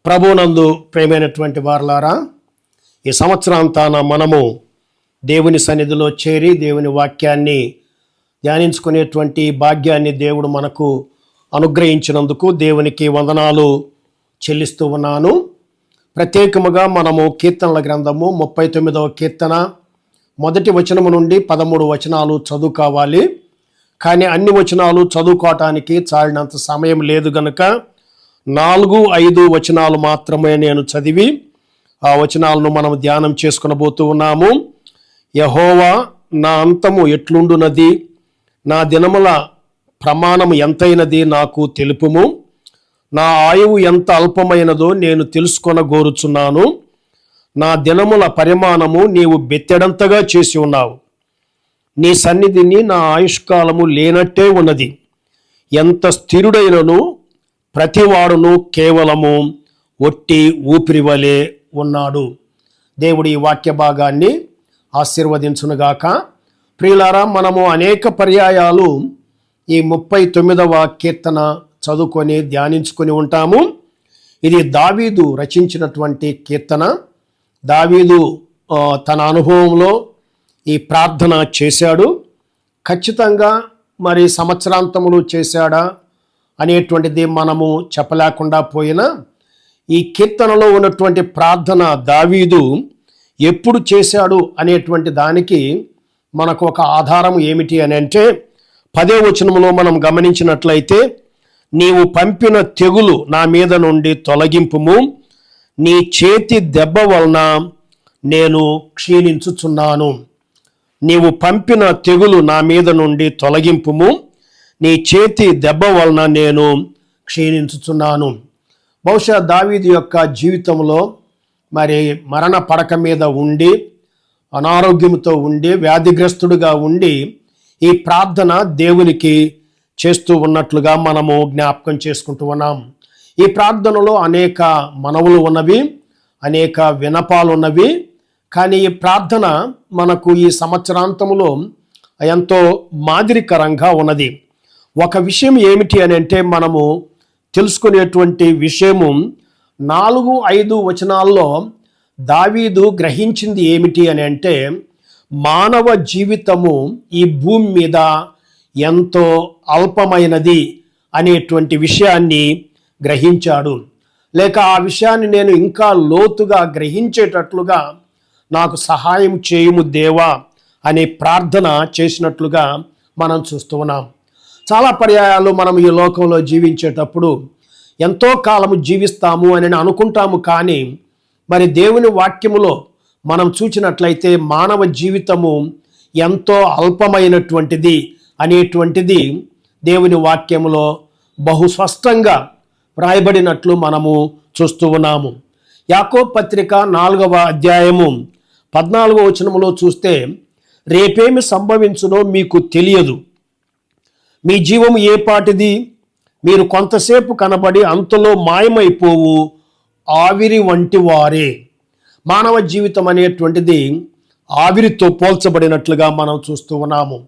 ప్రభునందు ప్రేమైనటువంటి వారలారా, ఈ సంవత్సరాంతాన మనము దేవుని సన్నిధిలో చేరి దేవుని వాక్యాన్ని ధ్యానించుకునేటువంటి భాగ్యాన్ని దేవుడు మనకు అనుగ్రహించినందుకు దేవునికి వందనాలు చెల్లిస్తూ ఉన్నాను. ప్రత్యేకముగా మనము కీర్తనల గ్రంథము 39వ కీర్తన 1 వచనము నుండి 13 వచనాలు చదువుకోవాలి. కానీ అన్ని వచనాలు చదువుకోవటానికి చాలినంత సమయం లేదు గనుక 4-5 వచనాలు మాత్రమే నేను చదివి ఆ వచనాలను మనం ధ్యానం చేసుకునబోతూ ఉన్నాము. యెహోవా, నా అంతము ఎట్లుండునది, నా దినముల ప్రమాణము ఎంతైనది నాకు తెలుపుము. నా ఆయువు ఎంత అల్పమైనదో నేను తెలుసుకొనగోరుచున్నాను. నా దినముల పరిమాణము నీవు బెత్తెడంతగా చేసి ఉన్నావు. నీ సన్నిధిని నా ఆయుష్కాలము లేనట్టే ఉన్నది. ఎంత స్థిరుడైనను ప్రతివాడును కేవలము ఒట్టి ఊపిరి వలె ఉన్నాడు. దేవుడి ఈ వాక్య భాగాన్ని ఆశీర్వదించునుగాక. ప్రియులారా, మనము అనేక పర్యాయాలు ఈ 39వ కీర్తన చదువుకొని ధ్యానించుకొని ఉంటాము. ఇది దావీదు రచించినటువంటి కీర్తన. దావీదు తన అనుభవంలో ఈ ప్రార్థన చేశాడు. ఖచ్చితంగా మరి సంవత్సరాంతములు చేశాడా అనేటువంటిది మనము చెప్పలేకుండా పోయినా, ఈ కీర్తనలో ఉన్నటువంటి ప్రార్థన దావీదు ఎప్పుడు చేశాడు అనేటువంటి దానికి మనకు ఒక ఆధారం ఏమిటి అని అంటే 10వ వచనంలో మనం గమనించినట్లయితే, నీవు పంపిన తెగులు నా మీద నుండి తొలగింపుము, నీ చేతి దెబ్బ వలన నేను క్షీణించుచున్నాను. నీవు పంపిన తెగులు నా మీద నుండి తొలగింపుము, నీ చేతి దెబ్బ వలన నేను క్షీణించుచున్నాను. బహుశా దావీదు యొక్క జీవితంలో మరి మరణ పడక మీద ఉండి, అనారోగ్యంతో ఉండి, వ్యాధిగ్రస్తుడుగా ఉండి ఈ ప్రార్థన దేవునికి చేస్తూ ఉన్నట్లుగా మనము జ్ఞాపకం చేసుకుంటూ ఉన్నాం. ఈ ప్రార్థనలో అనేక మనవులు ఉన్నవి, అనేక వినపాలు ఉన్నవి. కానీ ఈ ప్రార్థన మనకు ఈ సంవత్సరాంతములో ఎంతో మాదిరికరంగా ఉన్నది. ఒక విషయం ఏమిటి అని అంటే, మనము తెలుసుకునేటువంటి విషయము 4-5 వచనాల్లో దావీదు గ్రహించింది ఏమిటి అని అంటే, మానవ జీవితము ఈ భూమి మీద ఎంతో అల్పమైనది అనేటువంటి విషయాన్ని గ్రహించాడు. లేక ఆ విషయాన్ని నేను ఇంకా లోతుగా గ్రహించేటట్లుగా నాకు సహాయం చేయుము దేవా అనే ప్రార్థన చేసినట్లుగా మనం చూస్తూ ఉన్నాం. చాలా పర్యాయాలు మనం ఈ లోకంలో జీవించేటప్పుడు ఎంతో కాలము జీవిస్తాము అని అనుకుంటాము. కానీ మరి దేవుని వాక్యములో మనం చూచినట్లయితే మానవ జీవితము ఎంతో అల్పమైనటువంటిది అనేటువంటిది దేవుని వాక్యములో బహు స్పష్టంగా వ్రాయబడినట్లు మనము చూస్తూ ఉన్నాము. యాకోబు పత్రిక 4వ అధ్యాయము 14వ వచనములో చూస్తే, రేపేమి సంభవించునో మీకు తెలియదు, మీ జీవము ఏ పాటిది, మీరు కొంతసేపు కనబడి అంతలో మాయమైపోవు ఆవిరి వంటి వారే. మానవ జీవితం అనేటువంటిది ఆవిరితో పోల్చబడినట్లుగా మనం చూస్తూ ఉన్నాము.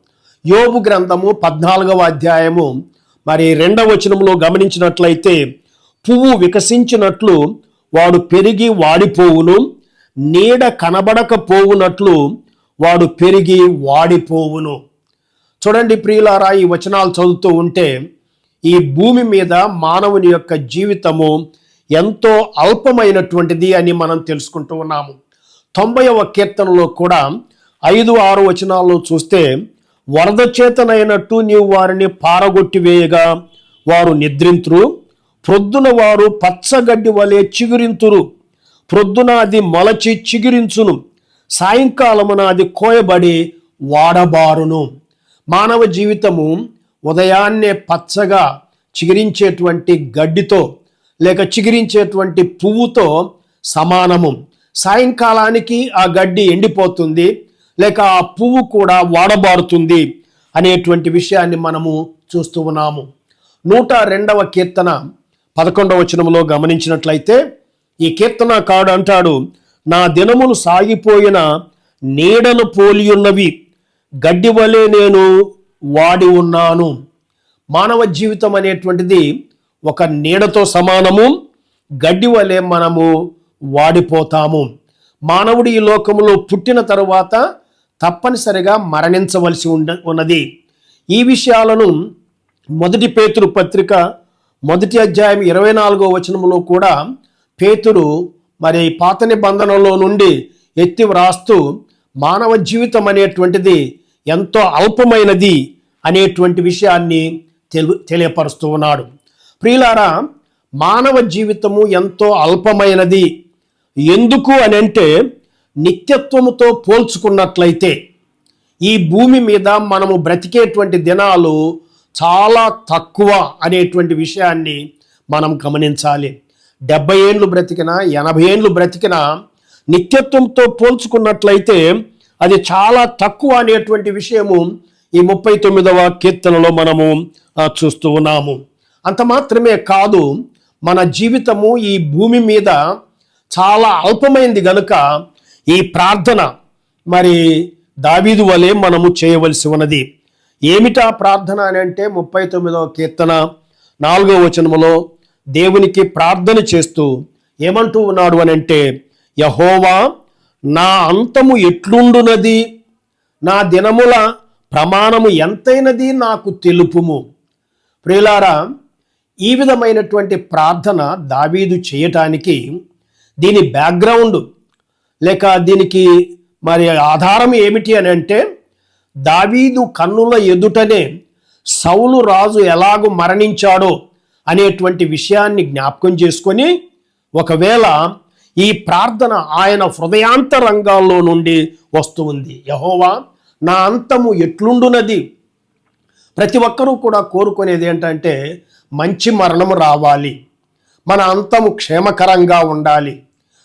యోబు గ్రంథము 14వ అధ్యాయము మరి 2వ వచనంలో గమనించినట్లయితే, పువ్వు వికసించినట్లు వాడు పెరిగి వాడిపోవును, నీడ కనబడకపోవునట్లు వాడు పెరిగి వాడిపోవును. చూడండి ప్రియులారా, ఈ వచనాలు చదువుతూ ఉంటే ఈ భూమి మీద మానవుని యొక్క జీవితము ఎంతో అల్పమైనటువంటిది అని మనం తెలుసుకుంటూ ఉన్నాము. 90వ కీర్తనలో కూడా 5-6 వచనాల్లో చూస్తే, వరద చేతనైనట్టు నీవు వారిని పారగొట్టివేయగా వారు నిద్రింతురు, ప్రొద్దున వారు పచ్చగడ్డి వలె చిగురింతురు, ప్రొద్దున అది మొలచి చిగురించును, సాయంకాలమున అది కోయబడి వాడబారును. మానవ జీవితము ఉదయాన్నే పచ్చగా చిగురించేటువంటి గడ్డితో లేక చిగురించేటువంటి పువ్వుతో సమానము. సాయంకాలానికి ఆ గడ్డి ఎండిపోతుంది, లేక ఆ పువ్వు కూడా వాడబారుతుంది అనేటువంటి విషయాన్ని మనము చూస్తూ ఉన్నాము. 102వ కీర్తన 11వ వచనంలో గమనించినట్లయితే, ఈ కీర్తనకారుడు అంటాడు, నా దినములు సాగిపోయిన నీడను పోలియున్నవి, గడ్డి వలె నేను వాడి ఉన్నాను. మానవ జీవితం అనేటువంటిది ఒక నీడతో సమానము, గడ్డి వలె మనము వాడిపోతాము. మానవుడు ఈ లోకములో పుట్టిన తరువాత తప్పనిసరిగా మరణించవలసి ఉన్నది. ఈ విషయాలను 1 పేతురు పత్రిక 1 అధ్యాయం 24వ వచనములో కూడా పేతురు మరి పాత నిబంధనలో నుండి ఎత్తి వ్రాస్తూ మానవ జీవితం అనేటువంటిది ఎంతో అల్పమైనది అనేటువంటి విషయాన్ని తెలియపరుస్తూ ఉన్నాడు. ప్రియులారా, మానవ జీవితము ఎంతో అల్పమైనది. ఎందుకు అని అంటే, నిత్యత్వముతో పోల్చుకున్నట్లయితే ఈ భూమి మీద మనము బ్రతికేటువంటి దినాలు చాలా తక్కువ అనేటువంటి విషయాన్ని మనం గమనించాలి. 70 ఏండ్లు బ్రతికినా 80 ఏండ్లు బ్రతికినా నిత్యత్వంతో పోల్చుకున్నట్లయితే అది చాలా తక్కువ అనేటువంటి విషయము ఈ 39వ కీర్తనలో మనము చూస్తూ ఉన్నాము. అంత మాత్రమే కాదు, మన జీవితము ఈ భూమి మీద చాలా అల్పమైంది గనుక ఈ ప్రార్థన మరి దావీదు వలె మనము చేయవలసి ఉన్నది. ఏమిటా ప్రార్థన అని అంటే 39వ కీర్తన 4వ వచనములో దేవునికి ప్రార్థన చేస్తూ ఏమంటూ ఉన్నాడు అని అంటే, యెహోవా నా అంతము ఎట్లుండునది, నా దినముల ప్రమాణము ఎంతైనది నాకు తెలుపుము. ప్రియులారా, ఈ విధమైనటువంటి ప్రార్థన దావీదు చేయటానికి దీని బ్యాక్గ్రౌండ్ లేక దీనికి మరి ఆధారం ఏమిటి అని అంటే, దావీదు కన్నుల ఎదుటనే సౌలు రాజు ఎలాగూ మరణించాడో అనేటువంటి విషయాన్ని జ్ఞాపకం చేసుకొని, ఒకవేళ ఈ ప్రార్థన ఆయన హృదయాంతరంగాల్లో నుండి వస్తూ ఉంది. యెహోవా నా అంతము ఎట్లుండునది. ప్రతి ఒక్కరూ కూడా కోరుకునేది ఏంటంటే మంచి మరణము రావాలి, మన అంతము క్షేమకరంగా ఉండాలి.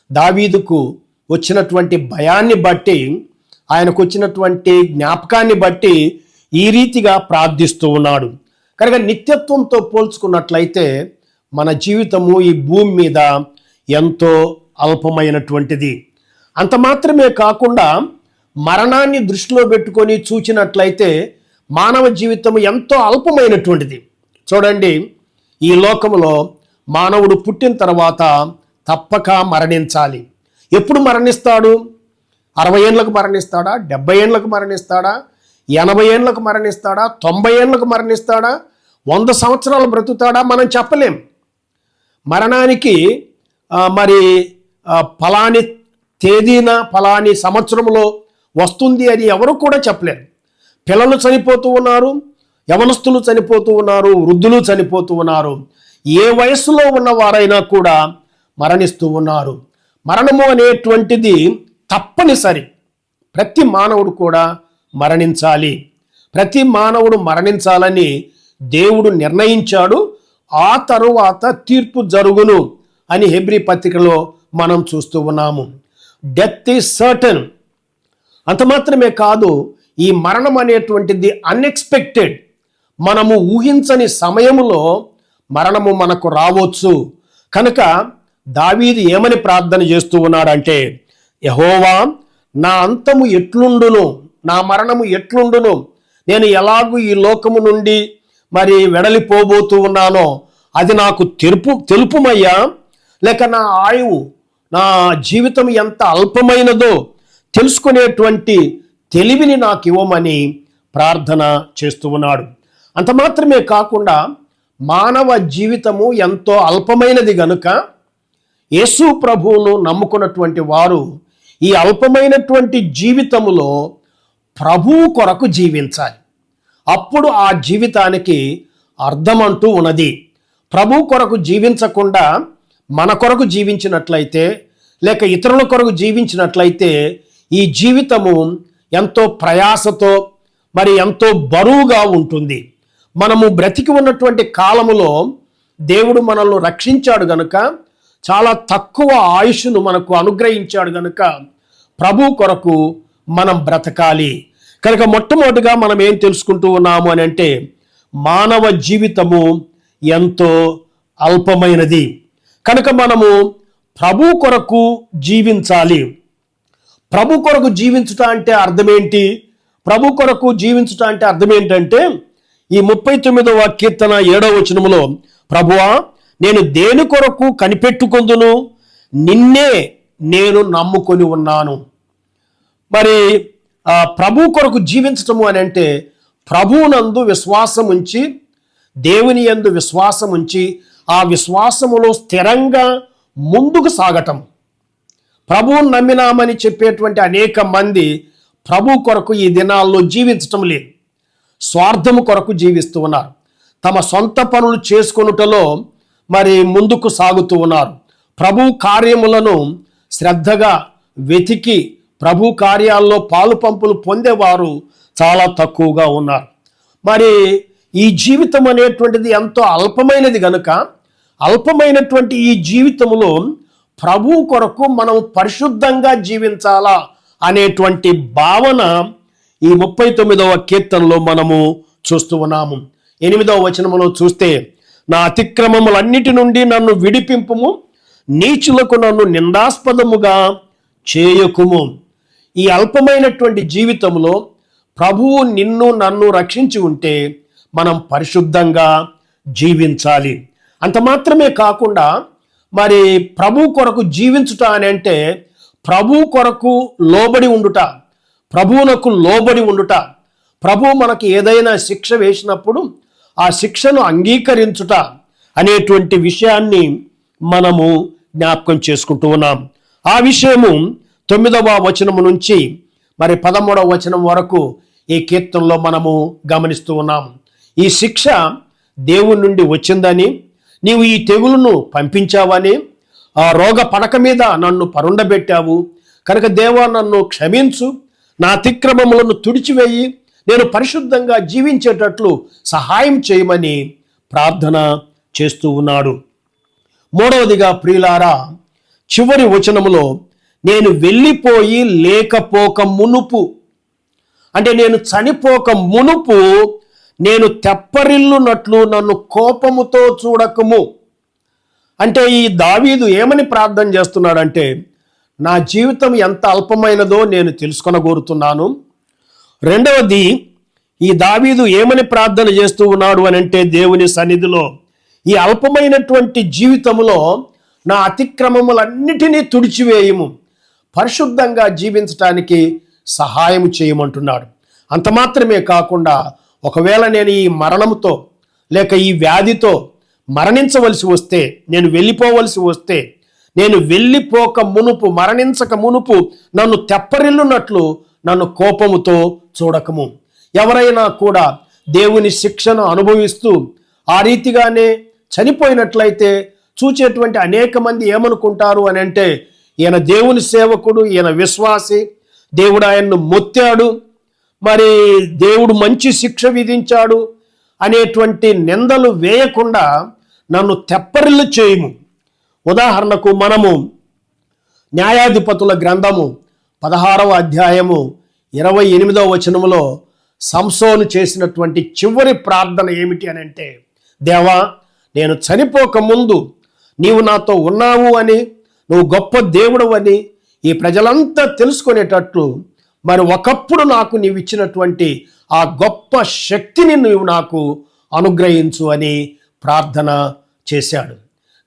దావీదుకు వచ్చినటువంటి భయాన్ని బట్టి, ఆయనకు వచ్చినటువంటి జ్ఞాపకాన్ని బట్టి ఈ రీతిగా ప్రార్థిస్తూ ఉన్నాడు. కనుక నిత్యత్వంతో పోల్చుకున్నట్లయితే మన జీవితము ఈ భూమి మీద ఎంతో అల్పమైనటువంటిది. అంత మాత్రమే కాకుండా మరణాన్ని దృష్టిలో పెట్టుకొని చూచినట్లయితే మానవ జీవితం ఎంతో అల్పమైనటువంటిది. చూడండి, ఈ లోకంలో మానవుడు పుట్టిన తర్వాత తప్పక మరణించాలి. ఎప్పుడు మరణిస్తాడు? 60 ఏండ్లకు మరణిస్తాడా? 70 ఏండ్లకు మరణిస్తాడా? 80 ఏండ్లకు మరణిస్తాడా? 90 ఏండ్లకు మరణిస్తాడా? 100 సంవత్సరాలు బ్రతుకుతాడా? మనం చెప్పలేం. మరణానికి మరి ఫలాని తేదీన ఫలాని సంవత్సరంలో వస్తుంది అని ఎవరు కూడా చెప్పలేరు. పిల్లలు చనిపోతూ ఉన్నారు, యవనస్తులు చనిపోతూ ఉన్నారు, వృద్ధులు చనిపోతూ ఉన్నారు. ఏ వయస్సులో ఉన్నవారైనా కూడా మరణిస్తూ ఉన్నారు. మరణము అనేటువంటిది తప్పనిసరి. ప్రతి మానవుడు కూడా మరణించాలి. ప్రతి మానవుడు మరణించాలని దేవుడు నిర్ణయించాడు. ఆ తరువాత తీర్పు జరుగును అని హెబ్రీ పత్రికలో మనం చూస్తూ ఉన్నాము. Death is certain. అంత మాత్రమే కాదు, ఈ మరణం అనేటువంటిది అన్ఎక్స్పెక్టెడ్. మనము ఊహించని సమయములో మరణము మనకు రావచ్చు. కనుక దావీదు ఏమని ప్రార్థన చేస్తూ ఉన్నాడంటే, యెహోవా నా అంతము ఎట్లుండును, నా మరణము ఎట్లుండును, నేను ఎలాగూ ఈ లోకము నుండి మరి వెడలిపోబోతూ ఉన్నానో అది నాకు తెలుపుమయ్యా. లేక నా ఆయువు, నా జీవితం ఎంత అల్పమైనదో తెలుసుకునేటువంటి తెలివిని నాకు ఇవ్వమని ప్రార్థన చేస్తూ ఉన్నాడు. అంత మాత్రమే కాకుండా మానవ జీవితము ఎంతో అల్పమైనది గనుక యేసు ప్రభువును నమ్ముకున్నటువంటి వారు ఈ అల్పమైనటువంటి జీవితములో ప్రభువు కొరకు జీవించాలి. అప్పుడు ఆ జీవితానికి అర్థమంటూ ఉన్నది. ప్రభు కొరకు జీవించకుండా మన కొరకు జీవించినట్లయితే లేక ఇతరుల కొరకు జీవించినట్లయితే ఈ జీవితము ఎంతో ప్రయాసతో మరి ఎంతో బరువుగా ఉంటుంది. మనము బ్రతికి ఉన్నటువంటి కాలములో దేవుడు మనల్ని రక్షించాడు గనుక, చాలా తక్కువ ఆయుష్ను మనకు అనుగ్రహించాడు గనుక ప్రభు కొరకు మనం బ్రతకాలి. కనుక మొట్టమొదటిగా మనం ఏం తెలుసుకుంటూ ఉన్నాము అని అంటే, మానవ జీవితము ఎంతో అల్పమైనది. కనుక మనము ప్రభు కొరకు జీవించాలి. ప్రభు కొరకు జీవించుట అంటే అర్థమేంటి? ప్రభు కొరకు జీవించుట అంటే అర్థం ఏంటంటే, ఈ 39వ కీర్తన 7వ వచనములో ప్రభువా నేను దేని కొరకు కనిపెట్టుకొందును? నిన్నే నేను నమ్ముకొని ఉన్నాను. మరి ప్రభు కొరకు జీవించటము అని అంటే ప్రభువునందు విశ్వాసం ఉంచి, దేవుని యందు విశ్వాసం ఉంచి, ఆ విశ్వాసములో స్థిరంగా ముందుకు సాగటం. ప్రభువును నమ్మినామని చెప్పేటువంటి అనేక మంది ప్రభు కొరకు ఈ దినాల్లో జీవించటం లేదు, స్వార్థము కొరకు జీవిస్తూ ఉన్నారు. తమ సొంత పనులు చేసుకొనుటలో మరి ముందుకు సాగుతూ ఉన్నారు. ప్రభు కార్యములను శ్రద్ధగా వెతికి ప్రభు కార్యాల్లో పాలు పంపులు పొందేవారు చాలా తక్కువగా ఉన్నారు. మరి ఈ జీవితం అనేటువంటిది ఎంతో అల్పమైనది గనుక, అల్పమైనటువంటి ఈ జీవితంలో ప్రభు కొరకు మనం పరిశుద్ధంగా జీవించాలా అనేటువంటి భావన ఈ 39వ కీర్తనలో మనము చూస్తూ ఉన్నాము. 8వ వచనములో చూస్తే, నా అతిక్రమములన్నిటి నుండి నన్ను విడిపింపుము, నీచులకు నన్ను నిందాస్పదముగా చేయకుము. ఈ అల్పమైనటువంటి జీవితంలో ప్రభువు నిన్ను నన్ను రక్షించి ఉంటే మనం పరిశుద్ధంగా జీవించాలి. అంత మాత్రమే కాకుండా మరి ప్రభు కొరకు జీవించుట అని అంటే ప్రభు కొరకు లోబడి ఉండుట, ప్రభువునకు లోబడి ఉండుట. ప్రభు మనకి ఏదైనా శిక్ష వేసినప్పుడు ఆ శిక్షను అంగీకరించుట అనేటువంటి విషయాన్ని మనము జ్ఞాపకం చేసుకుంటూ ఉన్నాం. ఆ విషయము 9వ వచనము నుంచి మరి 13వ వచనం వరకు ఈ కీర్తనలో మనము గమనిస్తూ ఉన్నాం. ఈ శిక్ష దేవుని నుండి వచ్చిందని, నీవు ఈ తెగులును పంపించావని, ఆ రోగ పడక మీద నన్ను పరుండబెట్టావు కనుక దేవా నన్ను క్షమించు, నా అతిక్రమములను తుడిచివేయి, నేను పరిశుద్ధంగా జీవించేటట్లు సహాయం చేయమని ప్రార్థన చేస్తూ ఉన్నాడు. 3వదిగా ప్రియులారా, చివరి వచనములో నేను వెళ్ళిపోయి లేకపోక మునుపు, అంటే నేను చనిపోక మునుపు నేను తెప్పరిల్లునట్లు నన్ను కోపముతో చూడకము. అంటే ఈ దావీదు ఏమని ప్రార్థన చేస్తున్నాడంటే, నా జీవితం ఎంత అల్పమైనదో నేను తెలుసుకొనగోరుతున్నాను. రెండవది, ఈ దావీదు ఏమని ప్రార్థన చేస్తూ ఉన్నాడు అని అంటే దేవుని సన్నిధిలో, ఈ అల్పమైనటువంటి జీవితంలో నా అతిక్రమములన్నిటినీ తుడిచివేయము, పరిశుద్ధంగా జీవించటానికి సహాయం చేయమంటున్నాడు. అంత మాత్రమే కాకుండా ఒకవేళ నేను ఈ మరణంతో లేక ఈ వ్యాధితో మరణించవలసి వస్తే, నేను వెళ్ళిపోవలసి వస్తే, నేను వెళ్ళిపోక మునుపు, మరణించక మునుపు నన్ను తెప్పరిల్లునట్లు నన్ను కోపముతో చూడకము. ఎవరైనా కూడా దేవుని శిక్షను అనుభవిస్తూ ఆ రీతిగానే చనిపోయినట్లయితే చూచేటువంటి అనేక మంది ఏమనుకుంటారు అని అంటే, ఈయన దేవుని సేవకుడు, ఈయన విశ్వాసి, దేవుడు ఆయన్ను మొత్తాడు, మరి దేవుడు మంచి శిక్ష విధించాడు అనేటువంటి నిందలు వేయకుండా నన్ను తెప్పరిల్లు చేయము. ఉదాహరణకు మనము న్యాయాధిపతుల గ్రంథము 16వ అధ్యాయము 28వ వచనములో సంసోను చేసినటువంటి చివరి ప్రార్థన ఏమిటి అని అంటే, దేవా నేను చనిపోక ముందు నీవు నాతో ఉన్నావు అని, నువ్వు గొప్ప దేవుడు అని ఈ ప్రజలంతా తెలుసుకునేటట్లు మరి ఒకప్పుడు నాకు నీవు ఇచ్చినటువంటి ఆ గొప్ప శక్తిని నువ్వు నాకు అనుగ్రహించు అని ప్రార్థన చేశాడు.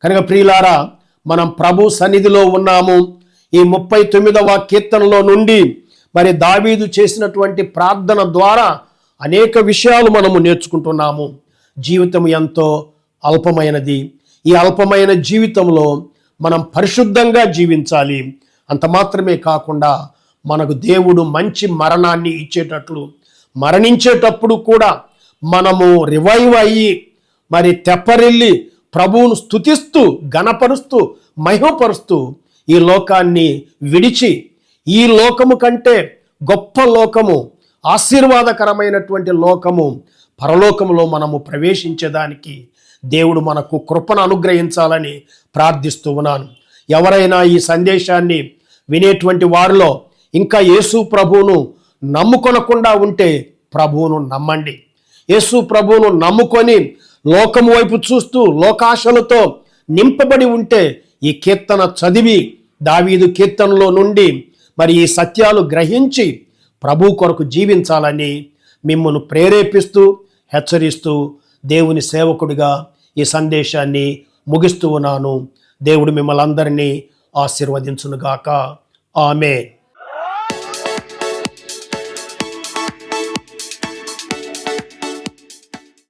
కనుక ప్రియులారా, మనం ప్రభు సన్నిధిలో ఉన్నాము. ఈ 39వ కీర్తనలో నుండి మరి దావీదు చేసినటువంటి ప్రార్థన ద్వారా అనేక విషయాలు మనము నేర్చుకుంటున్నాము. జీవితం ఎంతో అల్పమైనది. ఈ అల్పమైన జీవితంలో మనం పరిశుద్ధంగా జీవించాలి. అంత మాత్రమే కాకుండా మనకు దేవుడు మంచి మరణాన్ని ఇచ్చేటట్లు, మరణించేటప్పుడు కూడా మనము రివైవ్ అయ్యి మరి తెప్పరిల్లి ప్రభువును స్తుతిస్తూ, గణపరుస్తూ, మహిమపరుస్తూ ఈ లోకాన్ని విడిచి, ఈ లోకము కంటే గొప్ప లోకము, ఆశీర్వాదకరమైనటువంటి లోకము పరలోకములో మనము ప్రవేశించేదానికి దేవుడు మనకు కృపను అనుగ్రహించాలని ప్రార్థిస్తూ ఉన్నాను. ఎవరైనా ఈ సందేశాన్ని వినేటువంటి వారిలో ఇంకా యేసు ప్రభువును నమ్ముకొనకుండా ఉంటే ప్రభువును నమ్మండి. యేసు ప్రభువును నమ్ముకొని లోకము వైపు చూస్తూ లోకాశలతో నింపబడి ఉంటే ఈ కీర్తన చదివి, దావీదు కీర్తనలో నుండి మరి ఈ సత్యాలు గ్రహించి ప్రభు కొరకు జీవించాలని మిమ్మల్ని ప్రేరేపిస్తూ, హెచ్చరిస్తూ దేవుని సేవకుడిగా ఈ సందేశాన్ని ముగిస్తూ ఉన్నాను. దేవుడు మిమ్మల్ని అందరినీ ఆశీర్వదించునుగాక. ఆమేన్.